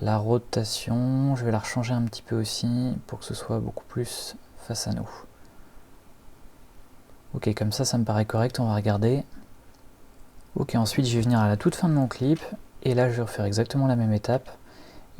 La rotation, je vais la rechanger un petit peu aussi pour que ce soit beaucoup plus face à nous. Ok, comme ça me paraît correct, on va regarder. Ok, ensuite je vais venir à la toute fin de mon clip et là je vais refaire exactement la même étape.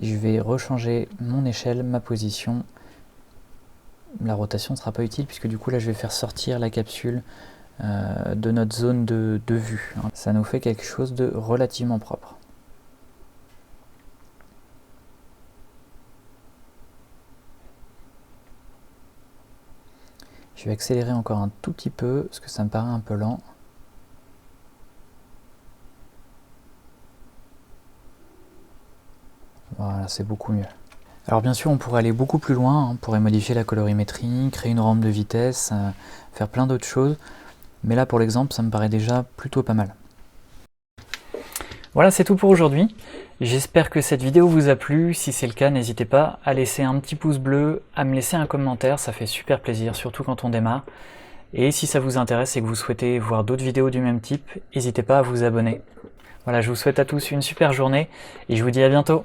Je vais rechanger mon échelle, ma position. La rotation ne sera pas utile puisque du coup là je vais faire sortir la capsule de notre zone de vue. Ça nous fait quelque chose de relativement propre. Je vais accélérer encore un tout petit peu parce que ça me paraît un peu lent. Voilà, c'est beaucoup mieux. Alors bien sûr, on pourrait aller beaucoup plus loin, on pourrait modifier la colorimétrie, créer une rampe de vitesse, faire plein d'autres choses. Mais là, pour l'exemple, ça me paraît déjà plutôt pas mal. Voilà, c'est tout pour aujourd'hui. J'espère que cette vidéo vous a plu. Si c'est le cas, n'hésitez pas à laisser un petit pouce bleu, à me laisser un commentaire, ça fait super plaisir, surtout quand on démarre. Et si ça vous intéresse et que vous souhaitez voir d'autres vidéos du même type, n'hésitez pas à vous abonner. Voilà, je vous souhaite à tous une super journée et je vous dis à bientôt.